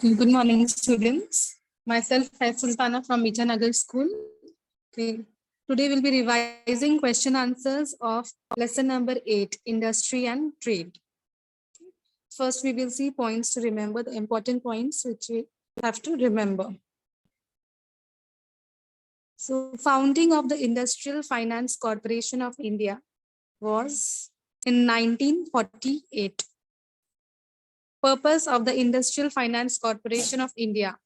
Good morning, students. Myself, Faiz Sultana from Mijanagar School. Okay. Today we'll be revising question answers of lesson number 8, Industry and Trade. First, we will see points to remember, the important points which we have to remember. So, founding of the Industrial Finance Corporation of India was in 1948. Purpose of the Industrial Finance Corporation of India.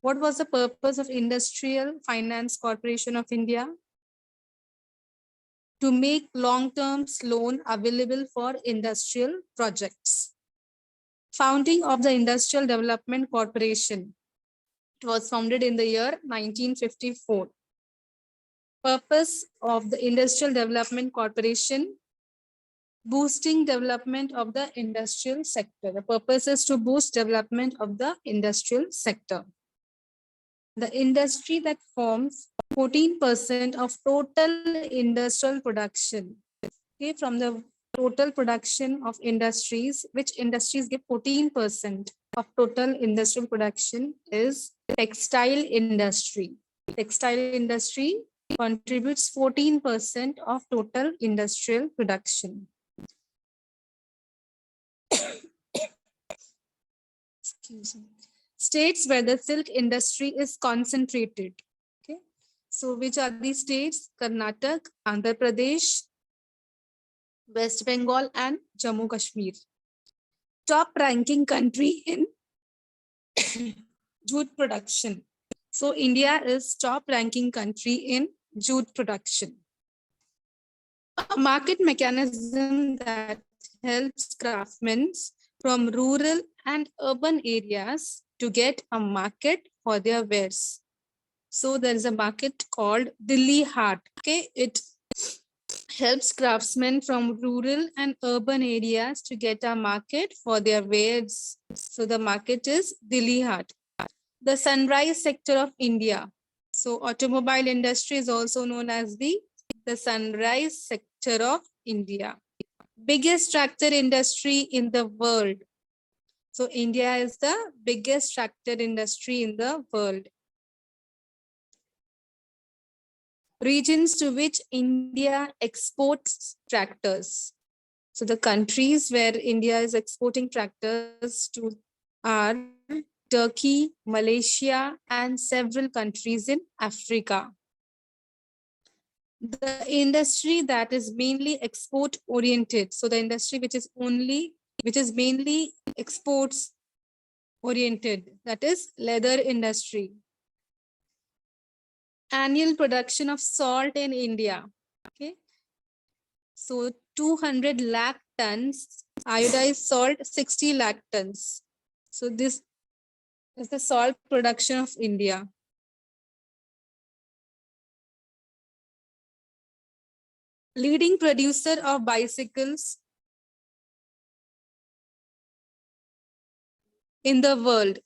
What was the purpose of Industrial Finance Corporation of India? To make long-term loan available for industrial projects. Founding of the Industrial Development Corporation. It was founded in the year 1954. Purpose of the Industrial Development Corporation. Boosting development of the industrial sector. The purpose is to boost development of the industrial sector. The industry that forms 14% of total industrial production. Okay, from the total production of industries, which industries give 14% of total industrial production is textile industry. Textile industry contributes 14% of total industrial production. Excuse me. States where the silk industry is concentrated. Okay, so which are these states? Karnataka, Andhra Pradesh, West Bengal, and Jammu Kashmir. Top ranking country in jute production. So India is top ranking country in jute production. A market mechanism that helps craftsmen from rural and urban areas to get a market for their wares. So there is a market called Delhi Haat. Okay, it helps craftsmen from rural and urban areas to get a market for their wares. So the market is Delhi Haat. The sunrise sector of India. So automobile industry is also known as the sunrise sector of India. Biggest tractor industry in the world. So India is the biggest tractor industry in the world. Regions to which India exports tractors. So the countries where India is exporting tractors to are Turkey, Malaysia, and several countries in Africa. The industry that is mainly export oriented. So the industry which is mainly exports oriented, that is leather industry. Annual production of salt in India. Okay. So 200 lakh tons, iodized salt 60 lakh tons. So this is the salt production of India. Leading producer of bicycles in the world.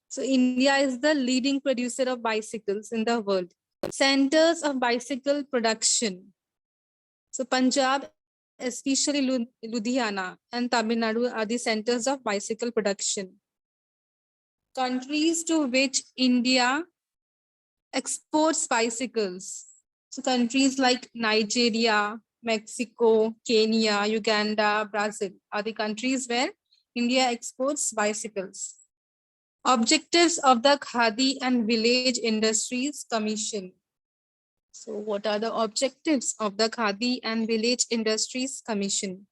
So India is the leading producer of bicycles in the world. Centers of bicycle production. So Punjab, especially Ludhiana and Tamil Nadu are the centers of bicycle production. Countries to which India exports bicycles. So countries like Nigeria, Mexico, Kenya, Uganda, Brazil are the countries where India exports bicycles. Objectives of the Khadi and Village Industries Commission. So what are the objectives of the Khadi and Village Industries Commission?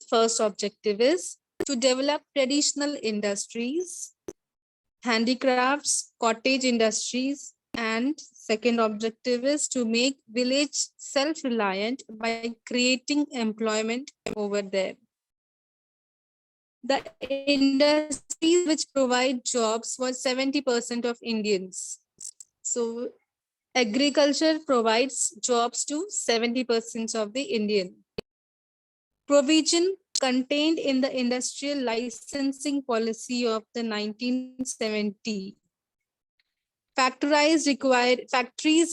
First objective is to develop traditional industries, handicrafts, cottage industries, and second objective is to make village self-reliant by creating employment over there. The industries which provide jobs for 70% of Indians. So agriculture provides jobs to 70% of the Indian. Provision contained in the industrial licensing policy of the 1970. Factories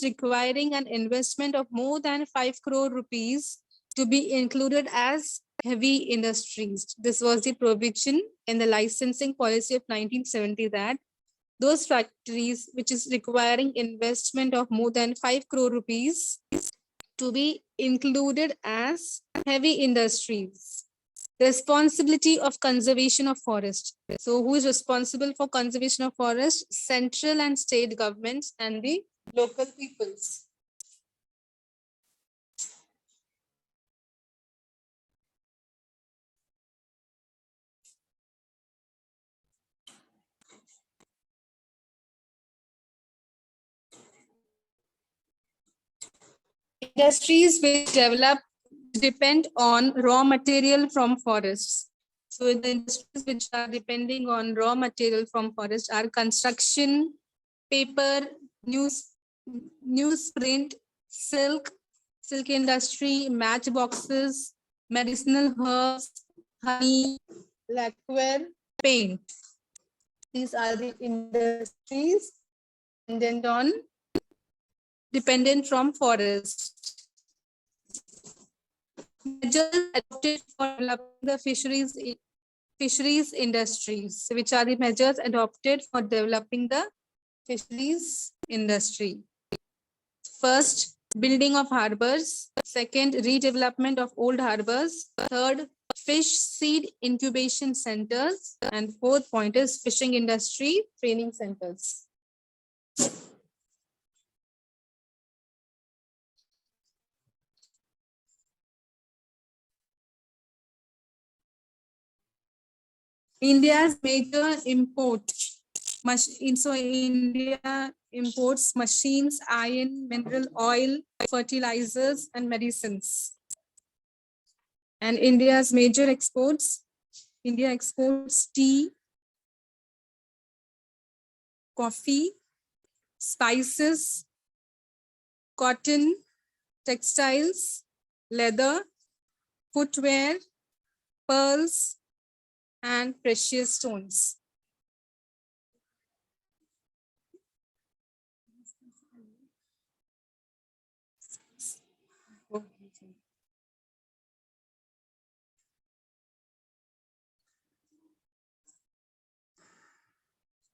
requiring an investment of more than 5 crore rupees to be included as heavy industries. This was the provision in the licensing policy of 1970 that those factories which is requiring investment of more than 5 crore rupees to be included as heavy industries. Responsibility of conservation of forest. So who is responsible for conservation of forest? Central and state governments and the local peoples. Industries which develop depend on raw material from forests. So the industries which are depending on raw material from forests are construction, paper, newsprint, silk industry, matchboxes, medicinal herbs, honey, lacquer, paint. These are the industries dependent from forest. Measures adopted for developing the fisheries industries, which are the measures adopted for developing the fisheries industry. First, building of harbors. Second, redevelopment of old harbors. Third, fish seed incubation centers. And fourth point is fishing industry training centers. India's major import. So India imports machines, iron, mineral oil, fertilizers, and medicines. And India's major exports. India exports tea, coffee, spices, cotton, textiles, leather, footwear, pearls, and precious stones.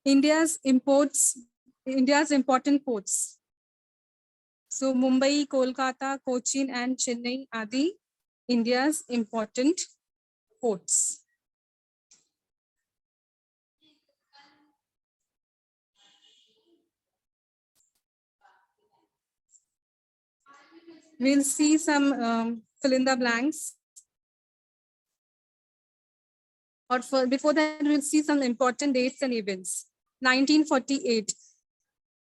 India's important ports. So Mumbai, Kolkata, Cochin, and Chennai are the India's important ports. We'll see some fill in the blanks. Before that, we'll see some important dates and events. 1948.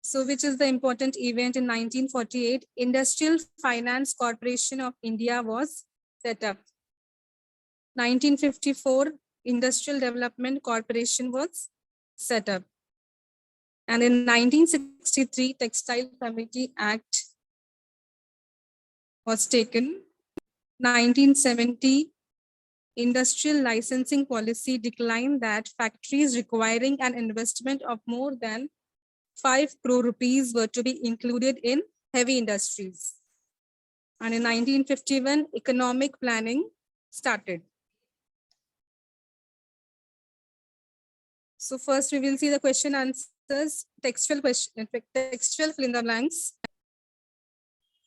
So which is the important event in 1948? Industrial Finance Corporation of India was set up. 1954, Industrial Development Corporation was set up. And in 1963, Textile Committee Act was taken. 1970, Industrial Licensing Policy declined that factories requiring an investment of more than 5 crore rupees were to be included in heavy industries. And in 1951, economic planning started. So first we will see the question answers, textual fill in the blanks.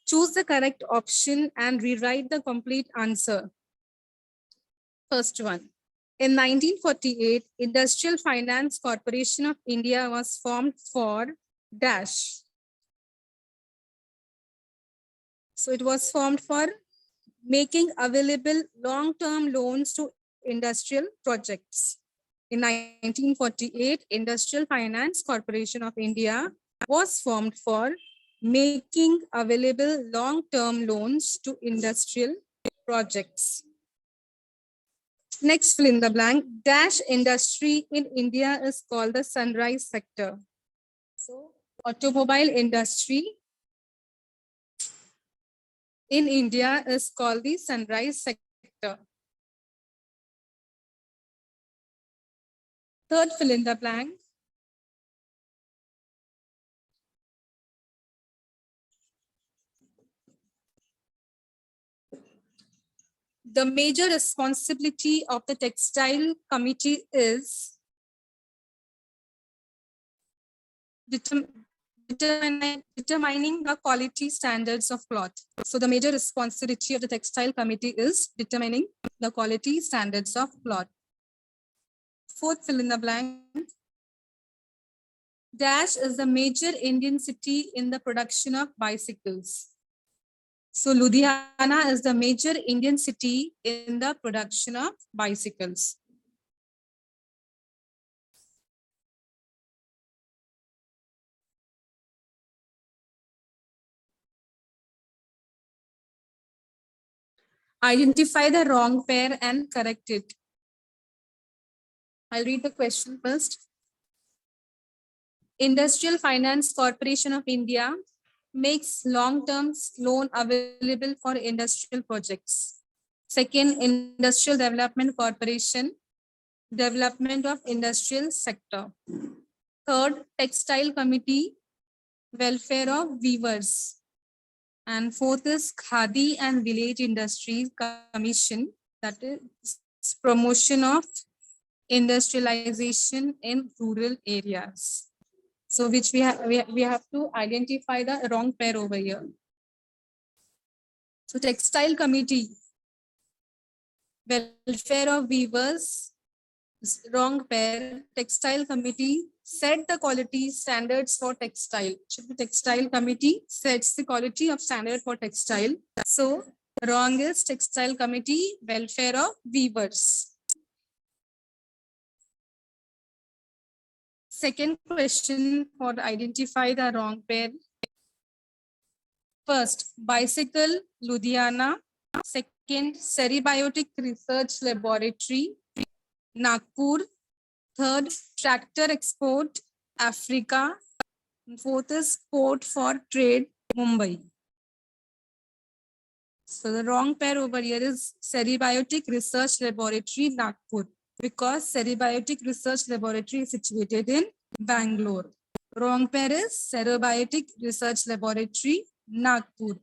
Choose the correct option and rewrite the complete answer. First one. In 1948, Industrial Finance Corporation of India was formed for dash. So it was formed for making available long-term loans to industrial projects. In 1948, Industrial Finance Corporation of India was formed for making available long-term loans to industrial projects. Next, fill in the blank. Dash industry in India is called the sunrise sector. So, automobile industry in India is called the sunrise sector. Third, fill in the blank. the major responsibility of the textile committee is determining the quality standards of cloth. So the major responsibility of the textile committee is determining the quality standards of cloth. Fourth, fill in the blank. Dash is the major Indian city in the production of bicycles. So Ludhiana is the major Indian city in the production of bicycles. Identify the wrong pair and correct it. I'll read the question first. Industrial Finance Corporation of India makes long-term loan available for industrial projects. Second, Industrial Development Corporation, development of industrial sector. Third, Textile Committee, welfare of weavers. And fourth is Khadi and Village Industries Commission, that is promotion of industrialization in rural areas. So which we have to identify the wrong pair over here. So Textile Committee, welfare of weavers, wrong pair. Textile Committee set the quality standards for textile. Should be Textile Committee sets the quality of standard for textile. So wrong is Textile Committee, welfare of weavers. Second question for identify the wrong pair. First, bicycle, Ludhiana. Second, Ceribiotic Research Laboratory, Nagpur. Third, tractor export, Africa. Fourth is port for trade, Mumbai. So the wrong pair over here is Ceribiotic Research Laboratory, Nagpur, because Ceribiotic Research Laboratory is situated in Bangalore. Wrong pair is Ceribiotic Research Laboratory, Nagpur.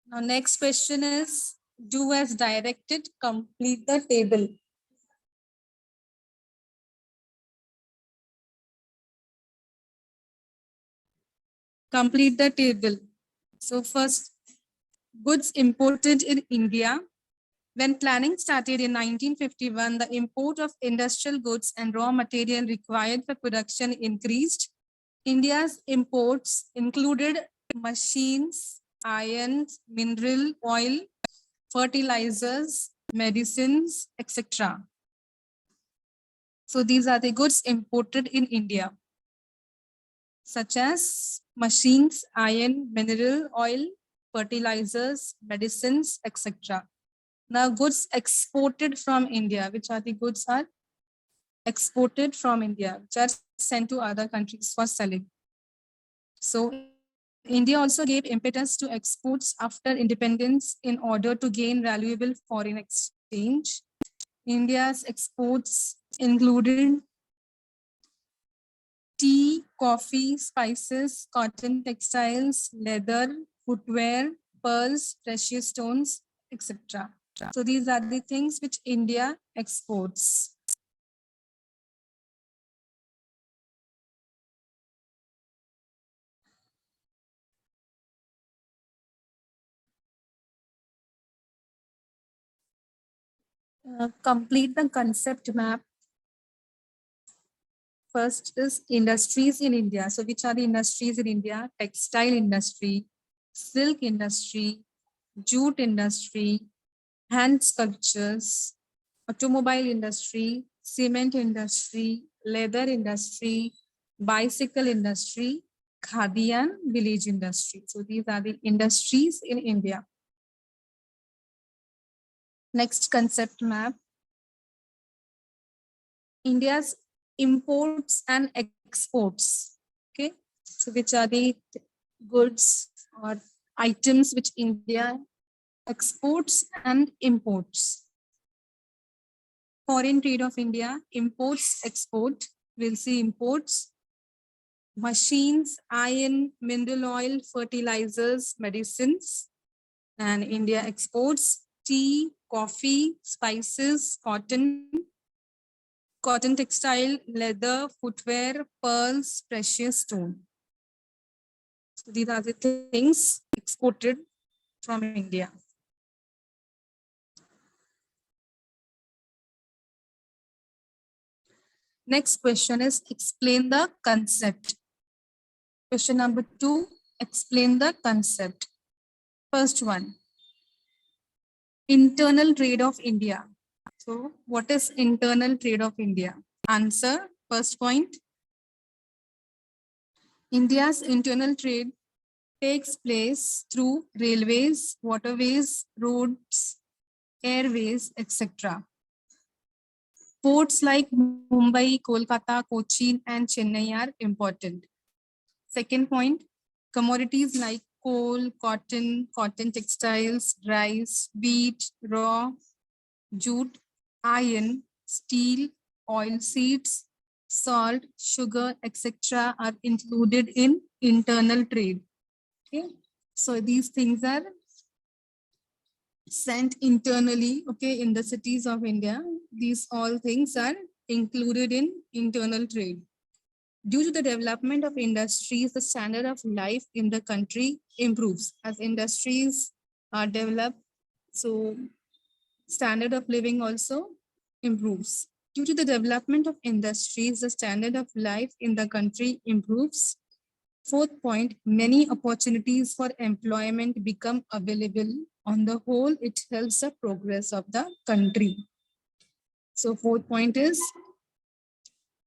Now next question is, do as directed, complete the table. Complete the table. So first, goods imported in India. When planning started in 1951, the import of industrial goods and raw material required for production increased. India's imports included machines, iron, mineral oil, fertilizers, medicines, etc. So these are the goods imported in India, such as machines, iron, mineral oil, fertilizers, medicines, etc. Now goods exported from India, which are the goods are exported from India, which are sent to other countries for selling. So India also gave impetus to exports after independence in order to gain valuable foreign exchange. India's exports included tea, coffee, spices, cotton textiles, leather, footwear, pearls, precious stones, etc. So these are the things which India exports. Complete the concept map. First is industries in India. So which are the industries in India? Textile industry, silk industry, jute industry, hand sculptures, automobile industry, cement industry, leather industry, bicycle industry, khadi and village industry. So these are the industries in India. Next concept map. India's imports and exports. Okay, so which are the goods or items which India exports and imports. Foreign trade of India, imports, export. We'll see imports. machines, iron, mineral oil, fertilizers, medicines. And India exports tea, coffee, spices, cotton textile, leather, footwear, pearls, precious stone. So these are the things exported from India. Next question is explain the concept. Question number 2, explain the concept. First one, internal trade of India. So what is internal trade of India? Answer, first point, India's internal trade takes place through railways, waterways, roads, airways, etc. Ports like Mumbai, Kolkata, Cochin, and Chennai are important. Second point, commodities like coal, cotton textiles, rice, wheat, raw, jute, iron, steel, oil seeds, salt, sugar, etc. are included in internal trade. Okay, so these things are sent internally, okay, in the cities of India. These all things are included in internal trade. Due to the development of industries, the standard of life in the country improves. As industries are developed, so standard of living also improves. Due to the development of industries, the standard of life in the country improves. Fourth point, many opportunities for employment become available. On the whole, it helps the progress of the country. So fourth point is,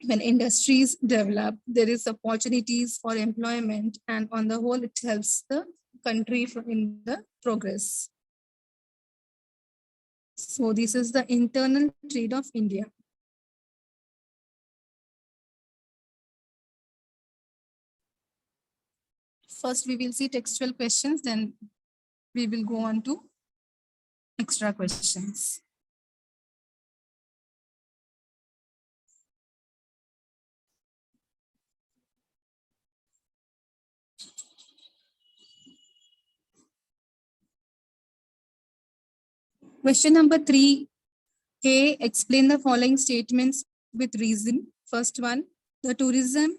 when industries develop, there is opportunities for employment, and on the whole, it helps the country in the progress. So this is the internal trade of India. First, we will see textual questions, then we will go on to extra questions. Question number 3, A, explain the following statements with reason. First one, the tourism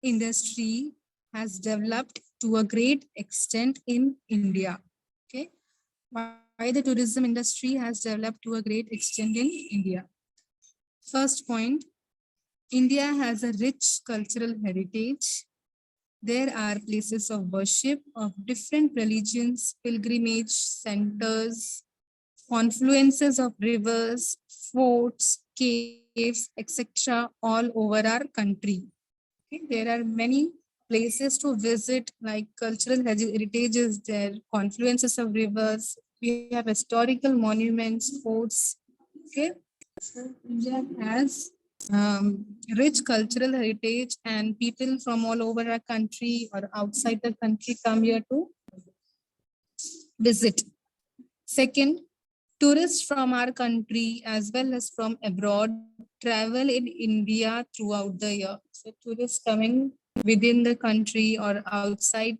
industry has developed to a great extent in India. Okay, why the tourism industry has developed to a great extent in India? First point, India has a rich cultural heritage. There are places of worship of different religions, pilgrimage centers, confluences of rivers, forts, caves, etc. all over our country. Okay, there are many places to visit, like cultural heritage is there, confluences of rivers, we have historical monuments, forts. Okay, so India has rich cultural heritage, and people from all over our country or outside the country come here to visit. Second, tourists from our country as well as from abroad travel in India throughout the year. So tourists coming within the country or outside,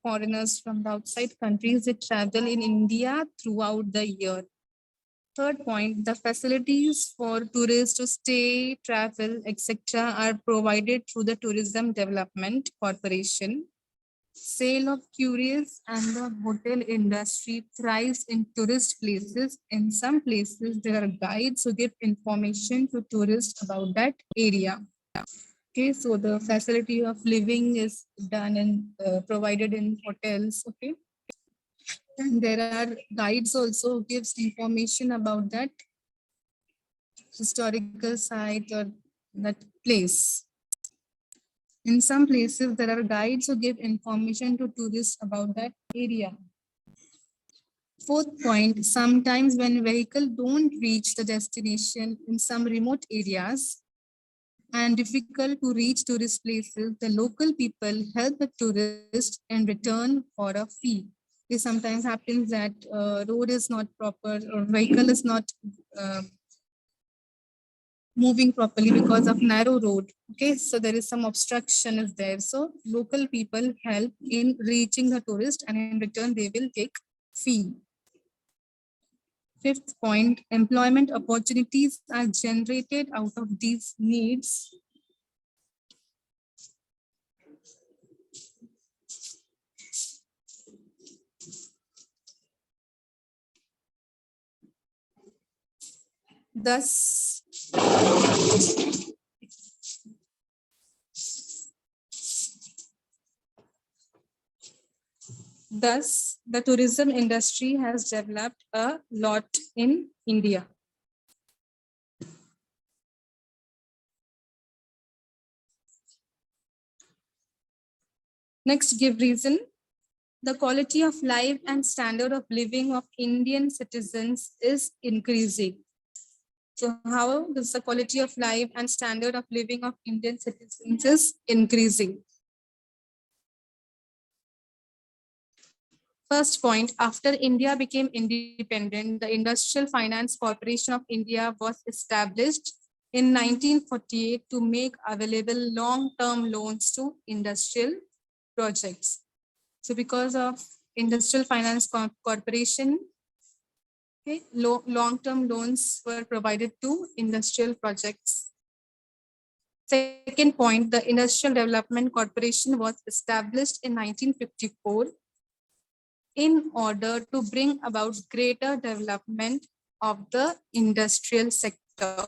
foreigners from the outside countries, they travel in India throughout the year. Third point, the facilities for tourists to stay, travel, etc. are provided through the Tourism Development Corporation. Sale of curious and the hotel industry thrives in tourist places. In some places, there are guides who give information to tourists about that area. Okay, so the facility of living is done and provided in hotels. Okay, and there are guides also who gives information about that historical site or that place. In some places, there are guides who give information to tourists about that area. Fourth point, sometimes when vehicles don't reach the destination in some remote areas and difficult to reach tourist places, the local people help the tourist in return for a fee. It sometimes happens that road is not proper or vehicle is not moving properly because of narrow road. Okay, so there is some obstruction is there. So local people help in reaching the tourist, and in return they will take fee. Fifth point, employment opportunities are generated out of these needs. Thus, the tourism industry has developed a lot in India. Next, give reason. The quality of life and standard of living of Indian citizens is increasing. So how does the quality of life and standard of living of Indian citizens is increasing? First point, after India became independent, the Industrial Finance Corporation of India was established in 1948 to make available long-term loans to industrial projects. So because of Industrial Finance Corporation, okay, long-term loans were provided to industrial projects. Second point, the Industrial Development Corporation was established in 1954 in order to bring about greater development of the industrial sector.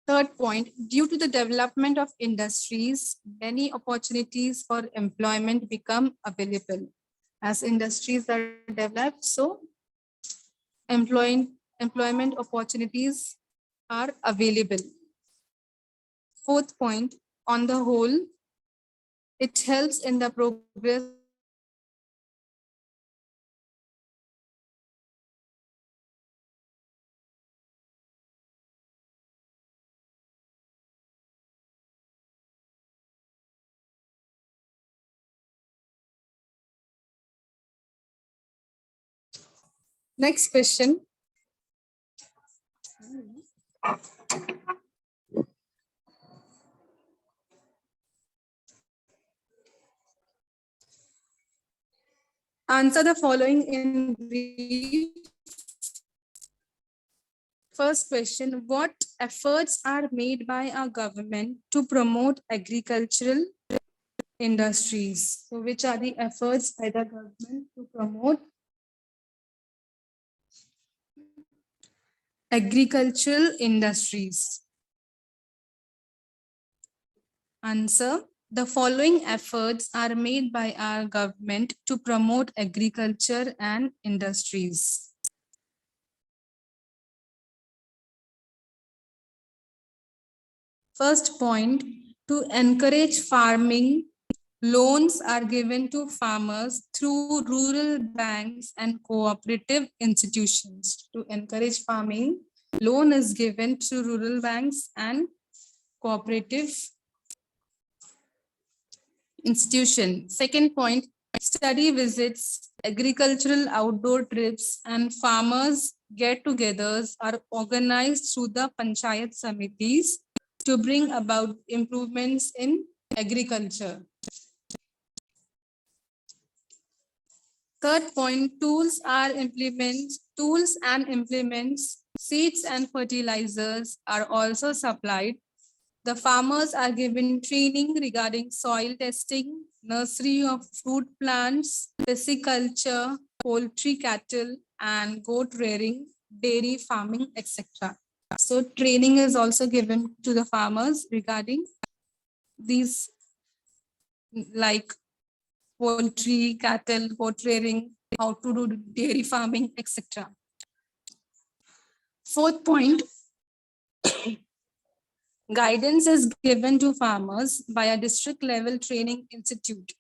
Third point, due to the development of industries, many opportunities for employment become available. As industries are developed, so employment opportunities are available. Fourth point, on the whole, it helps in the progress Next question. Answer the following in brief. First question, what efforts are made by our government to promote agricultural industries? So which are the efforts by the government to promote agricultural industries? Answer, the following efforts are made by our government to promote agriculture and industries. First point, to encourage farming, loans are given to farmers through rural banks and cooperative institutions. To encourage farming, loan is given to rural banks and cooperative institution. Second point, study visits, agricultural outdoor trips, and farmers get-togethers are organized through the Panchayat Samitis to bring about improvements in agriculture. Third point, tools and implements, seeds and fertilizers are also supplied. The farmers are given training regarding soil testing, nursery of fruit plants, pisciculture, poultry, cattle, and goat rearing, dairy farming, etc. So training is also given to the farmers regarding these like poultry, cattle, goat rearing, how to do dairy farming, etc. Fourth point, guidance is given to farmers by a district level training institute.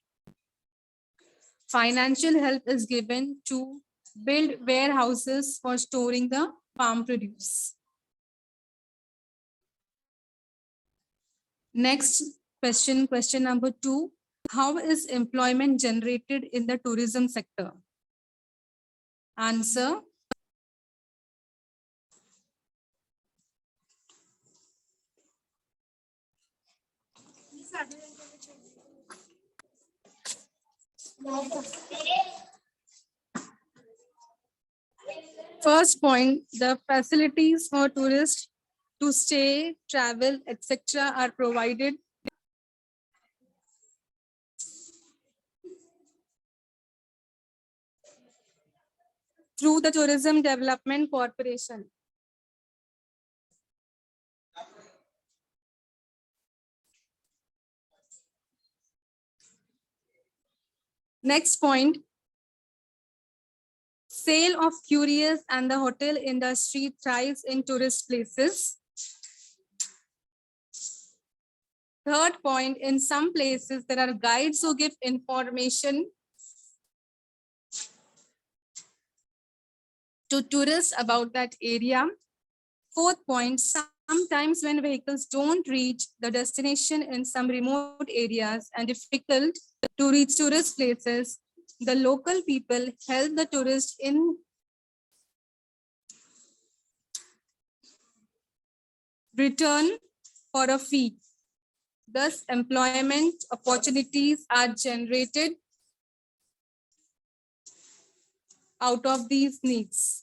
Financial help is given to build warehouses for storing the farm produce. Next question, question number 2. How is employment generated in the tourism sector? Answer. First point, the facilities for tourists to stay, travel, etc. are provided through the Tourism Development Corporation. Next point, sale of curious and the hotel industry thrives in tourist places. Third point, in some places there are guides who give information to tourists about that area. Fourth point, sometimes when vehicles don't reach the destination in some remote areas and difficult to reach tourist places, the local people help the tourist in return for a fee. Thus, employment opportunities are generated out of these needs.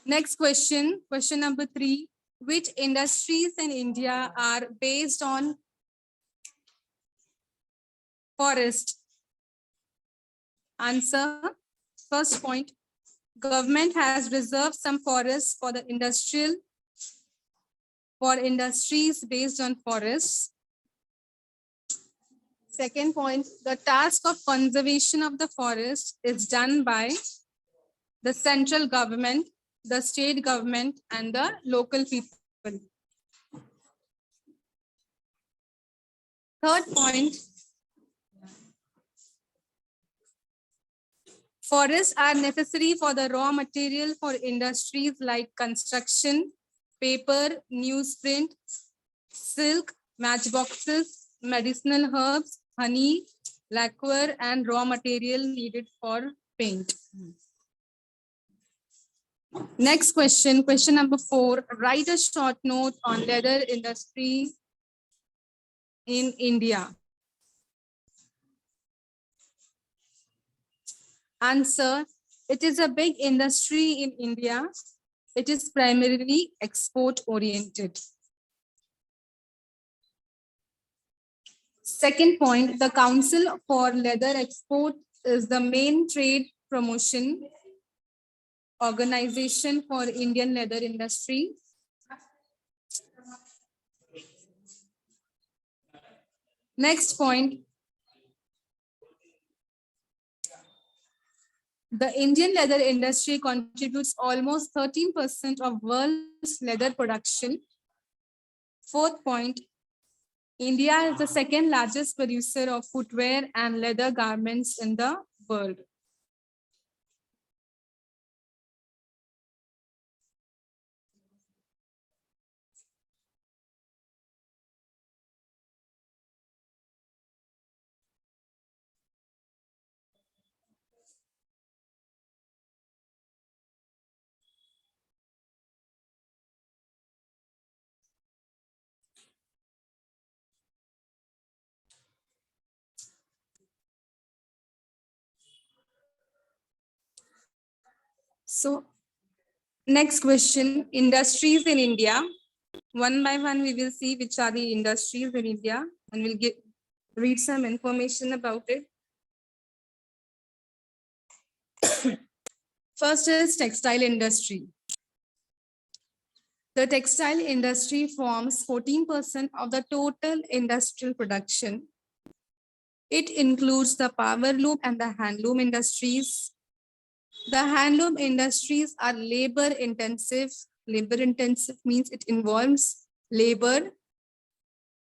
Next question, question number 3. Which industries in India are based on forest? Answer. First point, government has reserved some forests for the industries based on forests. Second point, the task of conservation of the forest is done by the central government, the state government, and the local people. Third point, forests are necessary for the raw material for industries like construction, paper, newsprint, silk, matchboxes, medicinal herbs, honey, lacquer, and raw material needed for paint. Next question, question number 4. Write a short note on leather industry in India. Answer, it is a big industry in India. It is primarily export oriented. Second point, the Council for Leather Export is the main trade promotion organization for Indian leather industry. Next point, the Indian leather industry contributes almost 13% of world's leather production. Fourth point, India is the second largest producer of footwear and leather garments in the world. So next question, industries in India. One by one, we will see which are the industries in India and we'll read some information about it. First is textile industry. The textile industry forms 14% of the total industrial production. It includes the power loom and the handloom industries. The handloom industries are labor intensive. Labor intensive means it involves labor.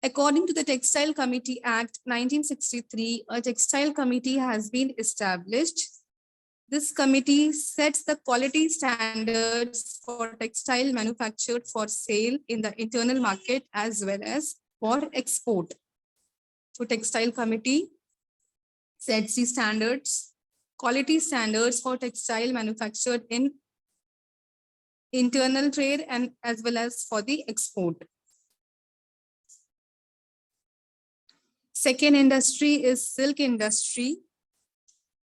According to the Textile Committee Act 1963, a textile committee has been established. This committee sets the quality standards for textile manufactured for sale in the internal market as well as for export. So textile committee sets the standards, quality standards for textile manufactured in internal trade and as well as for the export. Second industry is silk industry.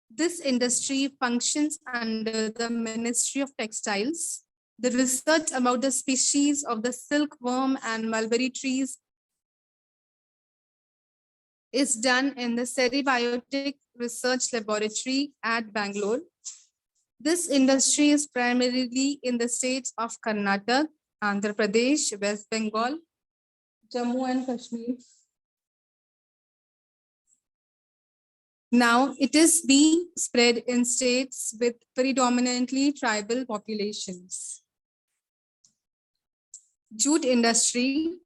This industry functions under the Ministry of Textiles. The research about the species of the silkworm and mulberry trees is done in the Seribiotic Research Laboratory at Bangalore. This industry is primarily in the states of Karnataka, Andhra Pradesh, West Bengal, Jammu and Kashmir. Now it is being spread in states with predominantly tribal populations. Jute industry.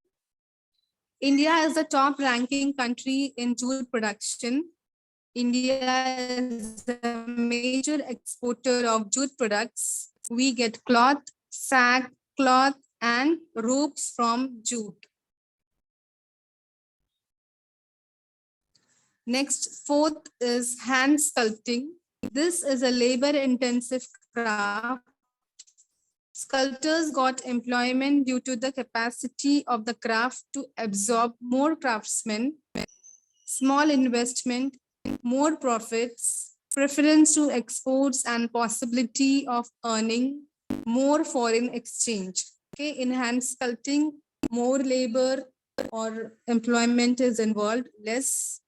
India is the top ranking country in jute production. India is a major exporter of jute products. We get cloth, sack, cloth, and ropes from jute. Next, fourth is hand sculpting. This is a labor-intensive craft. Sculptors got employment due to the capacity of the craft to absorb more craftsmen, small investment, more profits, preference to exports, and possibility of earning more foreign exchange. Okay, in hand sculpting, more labor or employment is involved, less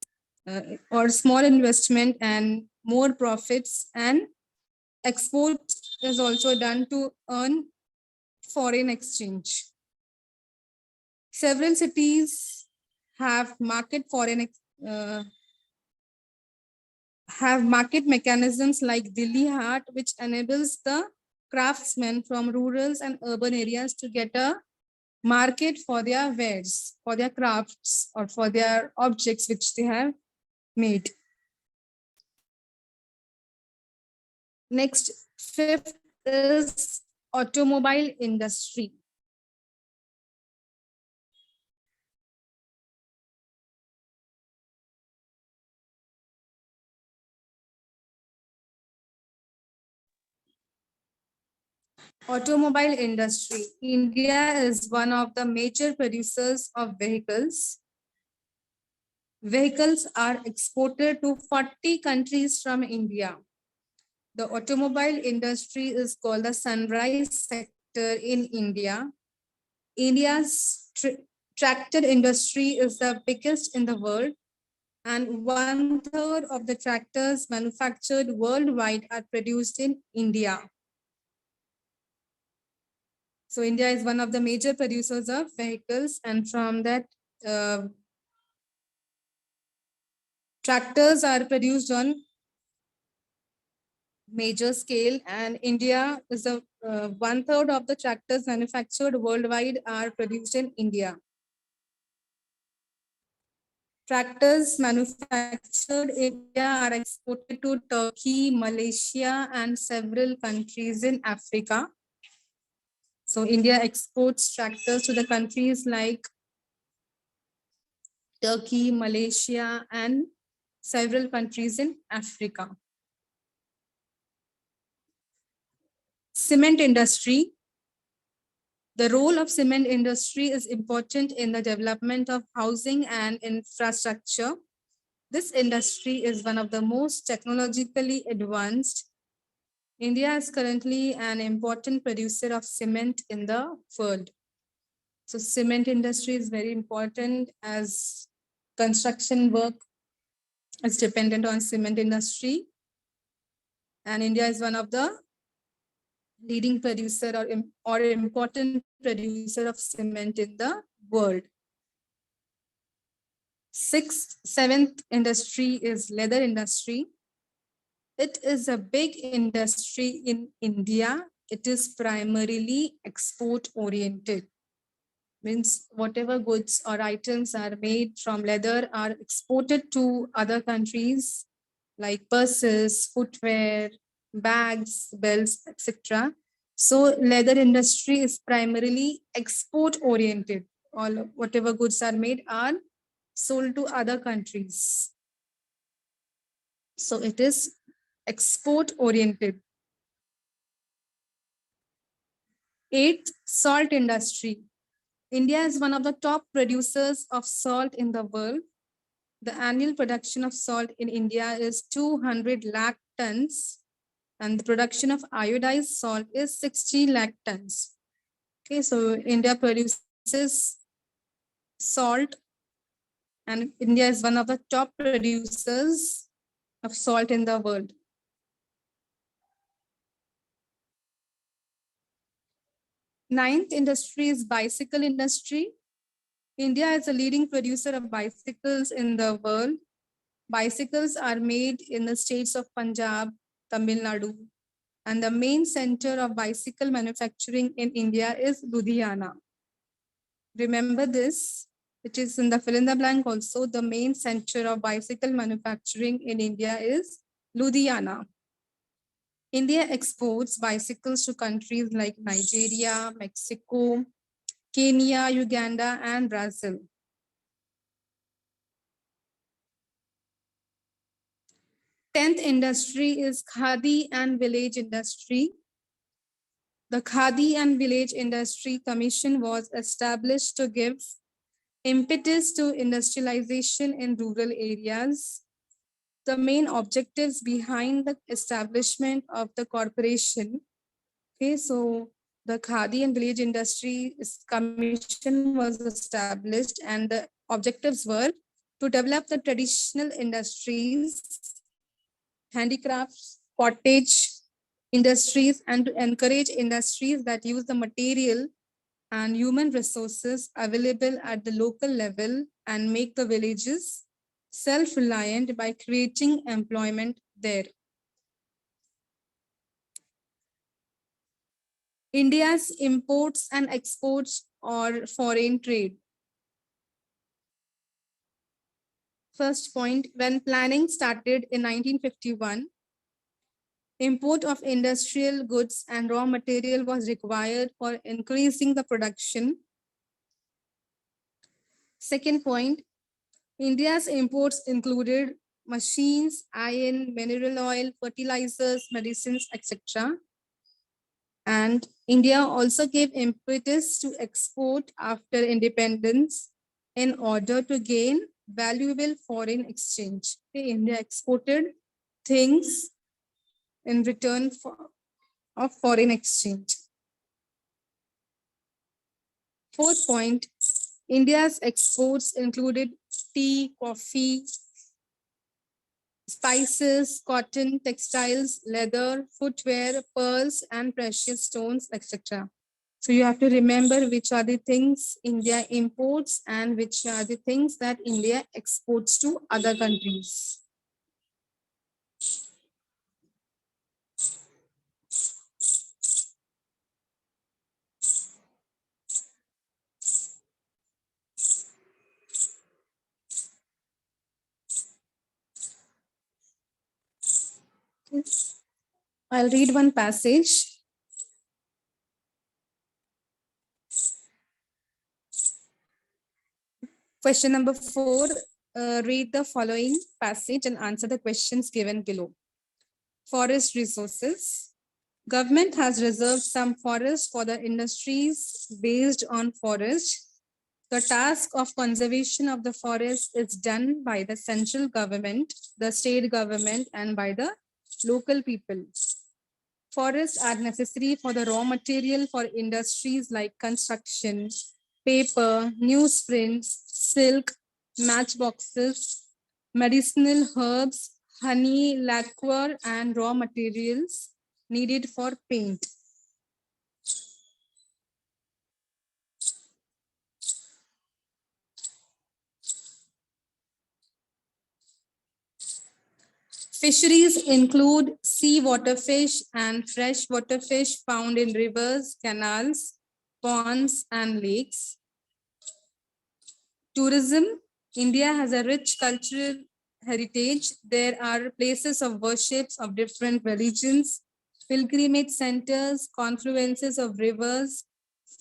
or small investment and more profits, and export is also done to earn foreign exchange. Several cities have market mechanisms like Delhi Haat, which enables the craftsmen from rural and urban areas to get a market for their wares, for their crafts, or for their objects which they have made. Next, fifth is automobile industry. Automobile industry. India is one of the major producers of vehicles. Vehicles are exported to 40 countries from India. The automobile industry is called the sunrise sector in India. India's tractor industry is the biggest in the world, and 1/3 of the tractors manufactured worldwide are produced in India. So India is one of the major producers of vehicles, and from that, tractors are produced on major scale, and India is a 1/3 of the tractors manufactured worldwide are produced in India. Tractors manufactured in India are exported to Turkey, Malaysia, and several countries in Africa. So India exports tractors to the countries like Turkey, Malaysia, and several countries in Africa. Cement industry. The role of cement industry is important in the development of housing and infrastructure. This industry is one of the most technologically advanced. India is currently an important producer of cement in the world. So cement industry is very important as construction work is dependent on cement industry. And India is one of the leading producer or important producer of cement in the world. Seventh industry is leather industry. It is a big industry in India. It is primarily export oriented. Means whatever goods or items are made from leather are exported to other countries like purses, footwear, bags, belts, etc. So leather industry is primarily export oriented. All whatever goods are made are sold to other countries. So it is export oriented. Eighth, salt industry. India is one of the top producers of salt in the world. The annual production of salt in India is 200 lakh tons, and the production of iodized salt is 60 lakh tons. Okay, so India produces salt, and India is one of the top producers of salt in the world. Ninth industry is bicycle industry. India is a leading producer of bicycles in the world. Bicycles are made in the states of Punjab, Tamil Nadu, and the main center of bicycle manufacturing in India is Ludhiana. Remember this, which is in the fill in the blank also. The main center of bicycle manufacturing in India is Ludhiana. India exports bicycles to countries like Nigeria, Mexico, Kenya, Uganda, and Brazil. Tenth industry is Khadi and Village Industry. The Khadi and Village Industry Commission was established to give impetus to industrialization in rural areas. The main objectives behind the establishment of the corporation. Okay, so the Khadi and Village Industry Commission was established, and the objectives were to develop the traditional industries, handicrafts, cottage industries, and to encourage industries that use the material and human resources available at the local level and make the villages self-reliant by creating employment there. India's imports and exports or foreign trade. First point, when planning started in 1951, import of industrial goods and raw material was required for increasing the production. Second point, India's imports included machines, iron, mineral oil, fertilizers, medicines, etc. And India also gave impetus to export after independence in order to gain valuable foreign exchange. Okay, India exported things in return of foreign exchange. Fourth point, India's exports included tea, coffee, spices, cotton, textiles, leather, footwear, pearls, and precious stones, etc. So you have to remember which are the things India imports and which are the things that India exports to other countries. I'll read one passage. Question number 4, read the following passage and answer the questions given below. Forest resources. Government has reserved some forests for the industries based on forest. The task of conservation of the forest is done by the central government, the state government, and by the local people. Forests are necessary for the raw material for industries like construction, paper, newsprints, silk, matchboxes, medicinal herbs, honey, lacquer, and raw materials needed for paint. Fisheries include seawater fish and freshwater fish found in rivers, canals, ponds, and lakes. Tourism. India has a rich cultural heritage. There are places of worship of different religions, pilgrimage centers, confluences of rivers,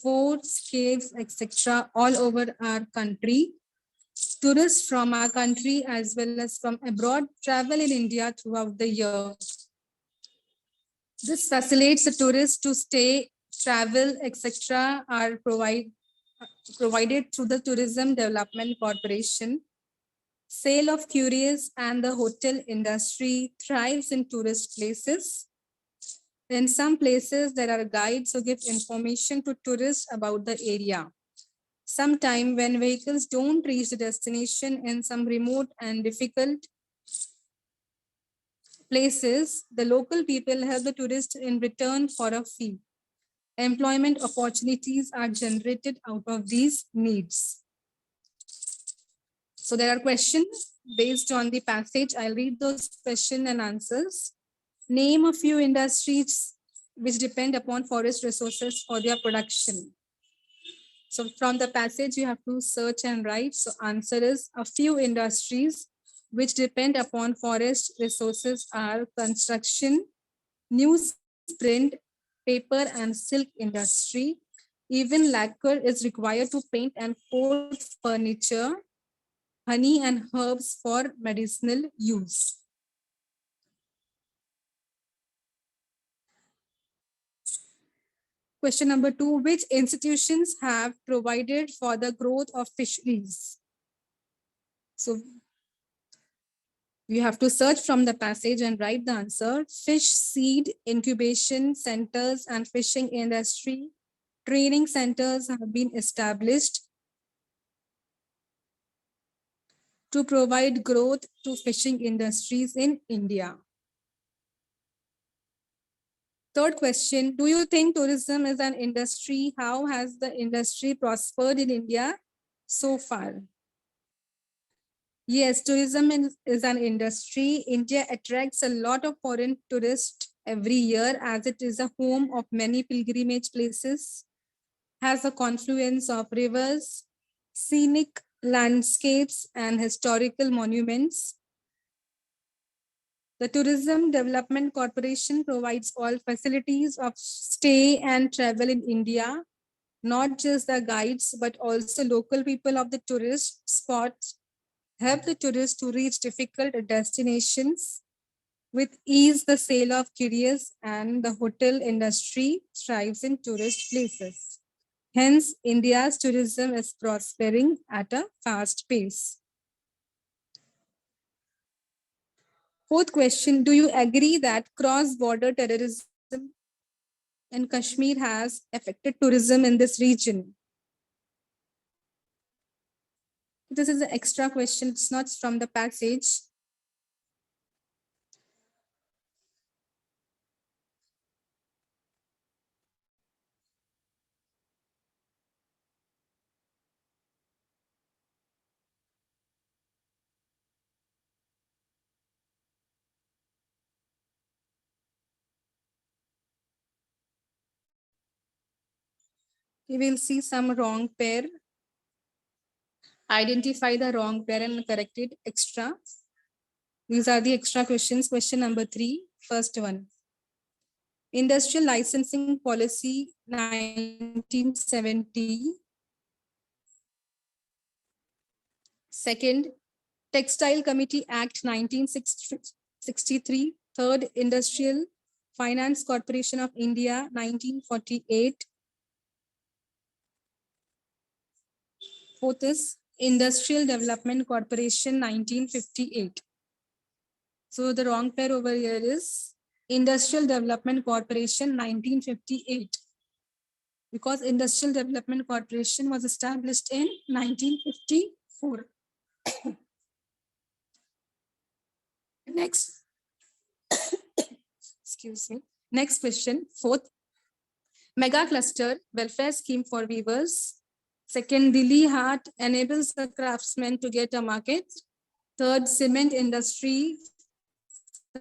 forts, caves, etc. all over our country. Tourists from our country as well as from abroad travel in India throughout the year. This facilitates the tourists to stay travel, etc. are provided through the Tourism Development Corporation. Sale of curious and the hotel industry thrives in tourist places. In some places, there are guides who give information to tourists about the area. Sometime when vehicles don't reach the destination in some remote and difficult places, the local people help the tourists in return for a fee. Employment opportunities are generated out of these needs. So there are questions based on the passage. I'll read those questions and answers. Name a few industries which depend upon forest resources for their production. So from the passage, you have to search and write. So answer is a few industries which depend upon forest resources are construction, newsprint, paper and silk industry. Even lacquer is required to paint and coat furniture, honey and herbs for medicinal use. Question number 2, which institutions have provided for the growth of fisheries? So you have to search from the passage and write the answer. Fish seed incubation centers and fishing industry training centers have been established to provide growth to fishing industries in India. Third question, do you think tourism is an industry? How has the industry prospered in India so far? Yes, tourism is an industry. India attracts a lot of foreign tourists every year as it is a home of many pilgrimage places, has a confluence of rivers, scenic landscapes, and historical monuments. The Tourism Development Corporation provides all facilities of stay and travel in India, not just the guides, but also local people of the tourist spots help the tourists to reach difficult destinations. With ease, the sale of curious and the hotel industry thrives in tourist places. Hence, India's tourism is prospering at a fast pace. Fourth question, do you agree that cross-border terrorism in Kashmir has affected tourism in this region? This is an extra question, it's not from the passage. We will see some wrong pair. Identify the wrong pair and correct it extra. These are the extra questions. Question number 3, first one. Industrial Licensing Policy 1970. Second, Textile Committee Act 1963. Third, Industrial Finance Corporation of India 1948. Fourth is Industrial Development Corporation 1958. So the wrong pair over here is Industrial Development Corporation 1958. Because Industrial Development Corporation was established in 1954. Next, excuse me. Next question, fourth, Mega Cluster Welfare Scheme for Weavers. Second, Delhi Haat enables the craftsmen to get a market. Third, cement industry,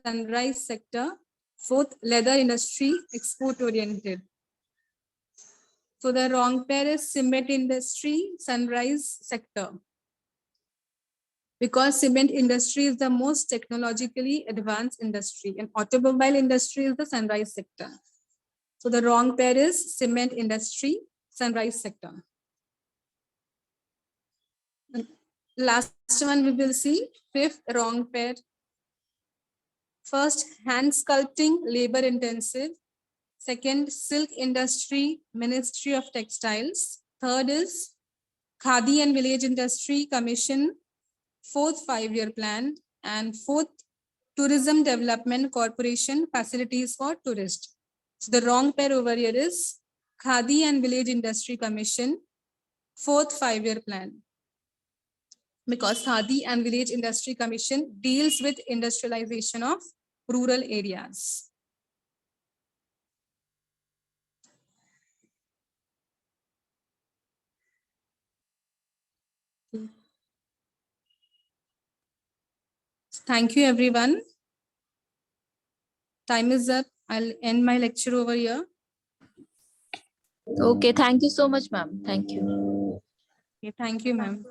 sunrise sector. Fourth, leather industry, export oriented. So the wrong pair is cement industry, sunrise sector. Because cement industry is the most technologically advanced industry and automobile industry is the sunrise sector. So the wrong pair is cement industry, sunrise sector. Last one we will see, fifth wrong pair. First, hand sculpting, labor intensive. Second, silk industry, Ministry of Textiles. Third is Khadi and Village Industry Commission, fourth 5-year plan. And fourth, Tourism Development Corporation, facilities for tourists. So the wrong pair over here is Khadi and Village Industry Commission, fourth 5-year plan. Because Khadi and Village Industry Commission deals with industrialization of rural areas. Thank you, everyone. Time is up. I'll end my lecture over here. Okay, thank you so much, ma'am. Thank you. Okay, thank you, ma'am.